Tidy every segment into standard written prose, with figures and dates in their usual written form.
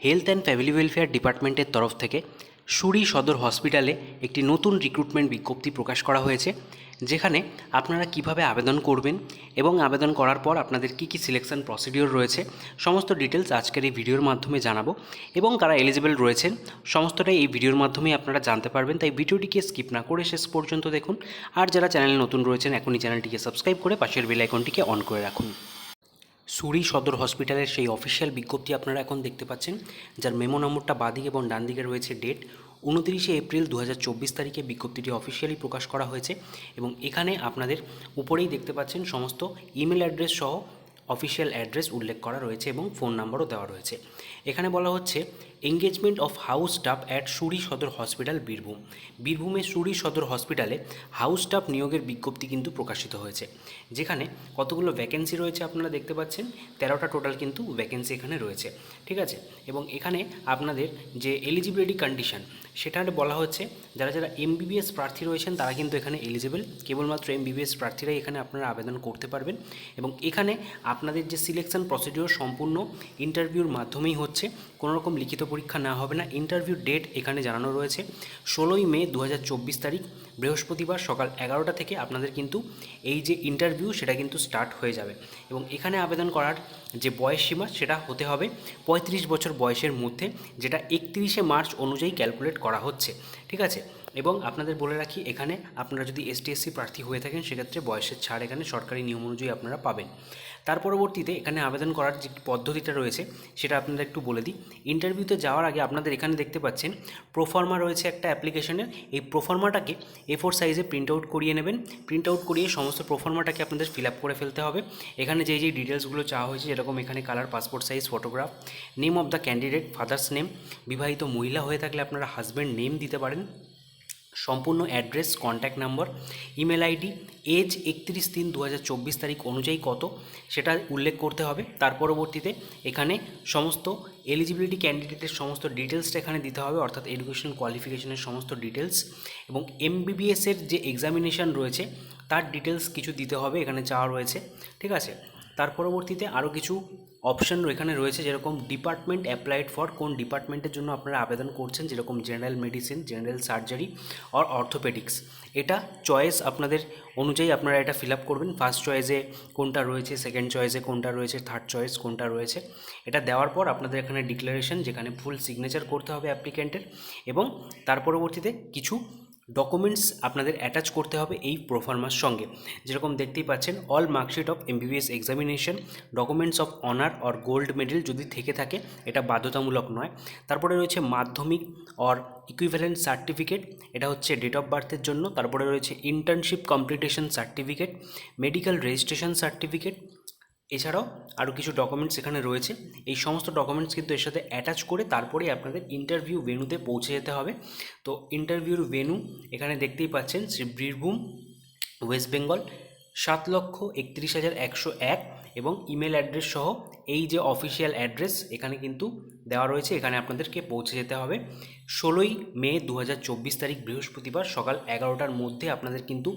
Health and family welfare ডিপার্টমেন্টের তরফ থেকে সুরি সদর হসপিটালে একটি নতুন রিক্রুটমেন্ট বিজ্ঞপ্তি প্রকাশ করা হয়েছে, যেখানে আপনারা কিভাবে আবেদন করবেন এবং আবেদন করার পর আপনাদের কী কী সিলেকশন প্রসিডিওর রয়েছে সমস্ত ডিটেলস আজকের এই ভিডিওর মাধ্যমে জানাবো। এবং কারা এলিজিবল রয়েছেন সমস্তটাই এই ভিডিওর মাধ্যমেই আপনারা জানতে পারবেন, তাই ভিডিওটিকে স্কিপ না করে শেষ পর্যন্ত দেখুন। আর যারা চ্যানেলে নতুন রয়েছেন এখনই চ্যানেলটিকে সাবস্ক্রাইব করে পাশের বেল আইকনটিকে অন করে রাখুন। সুরি সদর হসপিটালের সেই অফিসিয়াল বিজ্ঞপ্তি আপনারা এখন দেখতে পাচ্ছেন, যার মেমো নম্বরটা বাঁদিকে এবং ডান দিকে রয়েছে ডেট 29শে এপ্রিল 2024 তারিখে বিজ্ঞপ্তিটি অফিসিয়ালি প্রকাশ করা হয়েছে। এবং এখানে আপনাদের উপরেই দেখতে পাচ্ছেন সমস্ত ইমেল অ্যাড্রেস সহ অফিসিয়াল অ্যাড্রেস উল্লেখ করা রয়েছে এবং ফোন নাম্বারও দেওয়া রয়েছে। এখানে বলা হচ্ছে engagement of house staff at Suri Sadar hospital Birbhum. বীরভূমের সুরি সদর হসপিটালে হাউস স্টাফ নিয়োগের বিজ্ঞপ্তি কিন্তু প্রকাশিত হয়েছে, যেখানে কতগুলো ভ্যাকেন্সি রয়েছে আপনারা দেখতে পাচ্ছেন। 13টা টোটাল কিন্তু ভ্যাকেন্সি এখানে রয়েছে, ঠিক আছে। এবং এখানে আপনাদের যে এলিজিবিলিটি কন্ডিশন সেটাতে বলা হচ্ছে যারা যারা এমবিবিএস প্রার্থী রয়েছেন তারা কিন্তু এখানে এলিজিবল, কেবলমাত্র এমবিবিএস প্রার্থীরাই এখানে আপনারা আবেদন করতে পারবেন। এবং এখানে আপনাদের যে সিলেকশন প্রসিডিওর সম্পূর্ণ ইন্টারভিউর মাধ্যমেই হচ্ছে, কোনো রকম লিখিত পরীক্ষা না হবে না। ইন্টারভিউ ডেট এখানে জানানো রয়েছে 16ই মে 2024 তারিখ বৃহস্পতিবার সকাল 11টা থেকে আপনাদের কিন্তু এই যে ইন্টারভিউ সেটা কিন্তু স্টার্ট হয়ে যাবে। এবং এখানে আবেদন করার যে বয়স সীমা সেটা হতে হবে 35 বছর বয়সের মধ্যে, যেটা 31শে মার্চ অনুযায়ী ক্যালকুলেট করা হচ্ছে, ঠিক আছে। এবং আপনাদের বলে রাখি, এখানে আপনারা যদি এসটি/এসসি প্রার্থী হয়ে থাকেন সেক্ষেত্রে বয়সের ছাড় এখানে সরকারি নিয়ম অনুযায়ী আপনারা পাবেন। তার পরবর্তীতে এখানে আবেদন করার যে পদ্ধতিটা রয়েছে সেটা আপনাদের একটু বলে দিই। ইন্টারভিউতে যাওয়ার আগে আপনাদের এখানে দেখতে পাচ্ছেন প্রোফর্মা রয়েছে একটা অ্যাপ্লিকেশনের। এই প্রোফর্মাটাকে A4 সাইজে প্রিন্ট আউট করিয়ে নেবেন। প্রিন্ট আউট করিয়ে সমস্ত প্রোফর্মাটাকে আপনাদের ফিল আপ করে ফেলতে হবে। এখানে যেই ডিটেলসগুলো চাওয়া হয়েছে, যেরকম এখানে colour, passport size photograph, name of the candidate, father's name, বিবাহিত মহিলা হয়ে থাকলে আপনারা হাজব্যান্ড নেম দিতে পারেন, সম্পূর্ণ address, contact number, email ID, as 31/3/2024 তারিখ অনুযায়ী কত সেটা উল্লেখ করতে হবে। তার পরবর্তীতে এখানে সমস্ত এলিজিবিলিটি ক্যান্ডিডেটের সমস্ত ডিটেলসটা এখানে দিতে হবে, অর্থাৎ এডুকেশন কোয়ালিফিকেশনের সমস্ত ডিটেলস এবং এমবিবিএসের যে এক্সামিনেশান রয়েছে তার ডিটেলস কিছু দিতে হবে, এখানে চাওয়া রয়েছে, ঠিক আছে। তার পরবর্তীতে আরও কিছু অপশান এখানে রয়েছে, যেরকম ডিপার্টমেন্ট অ্যাপ্লাইড ফর, কোন ডিপার্টমেন্টের জন্য আপনারা আবেদন করছেন, যেরকম general medicine, general surgery or orthopaedics. এটা চয়েস আপনাদের অনুযায়ী আপনারা এটা ফিল আপ করবেন। ফার্স্ট চয়েসে কোনটা রয়েছে, সেকেন্ড চয়েসে কোনটা রয়েছে, থার্ড চয়েস কোনটা রয়েছে, এটা দেওয়ার পর আপনাদের এখানে ডিক্লারেশন, যেখানে ফুল সিগনেচার করতে হবে অ্যাপ্লিক্যান্টের। এবং তার পরবর্তীতে কিছু ডকুমেন্টস আপনাদের অ্যাটাচ করতে হবে এই প্রোফর্মার সঙ্গে, যেরকম দেখতেই পাচ্ছেন all marksheet of MBBS examination, documents of honour or gold medal যদি থেকে থাকে, এটা বাধ্যতামূলক নয়। তারপরে রয়েছে মাধ্যমিক অর ইকুইভ্যালেন্ট সার্টিফিকেট, এটা হচ্ছে ডেট অফ বার্থের জন্য। তারপরে রয়েছে internship completion certificate, medical registration certificate, এছাড়াও আরও কিছু ডকুমেন্টস এখানে রয়েছে। এই সমস্ত ডকুমেন্টস কিন্তু এর সাথে অ্যাটাচ করে তারপরেই আপনাদের ইন্টারভিউ ভেন্যুতে পৌঁছে যেতে হবে। তো ইন্টারভিউর ভেন্যু এখানে দেখতেই পাচ্ছেন, শ্রী বীরভূম, ওয়েস্ট বেঙ্গল, 7,31,101 এবং ইমেল অ্যাড্রেস সহ এই যে অফিসিয়াল অ্যাড্রেস এখানে কিন্তু দেওয়া রয়েছে। এখানে আপনাদেরকে পৌঁছে যেতে হবে 16ই মে 2024 তারিখ বৃহস্পতিবার সকাল 11টার মধ্যে আপনাদের কিন্তু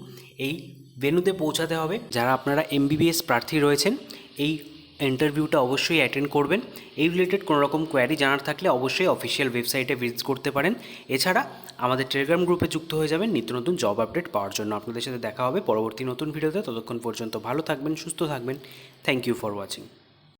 এই ভেন্যুতে পৌঁছাতে হবে। যারা আপনারা এমবিবিএস প্রার্থী রয়েছেন এই ইন্টারভিউটা অবশ্যই অ্যাটেন্ড করবেন। এই রিলেটেড কোনো রকম কোয়ারি জানার থাকলে অবশ্যই অফিসিয়াল ওয়েবসাইটে ভিজিট করতে পারেন। এছাড়া আমাদের টেলিগ্রাম গ্রুপে যুক্ত হয়ে যাবেন নিত্য নতুন জব আপডেট পাওয়ার জন্য। আপনাদের সাথে দেখা হবে পরবর্তী নতুন ভিডিওতে। ততক্ষণ পর্যন্ত ভালো থাকবেন, সুস্থ থাকবেন। Thank you for watching.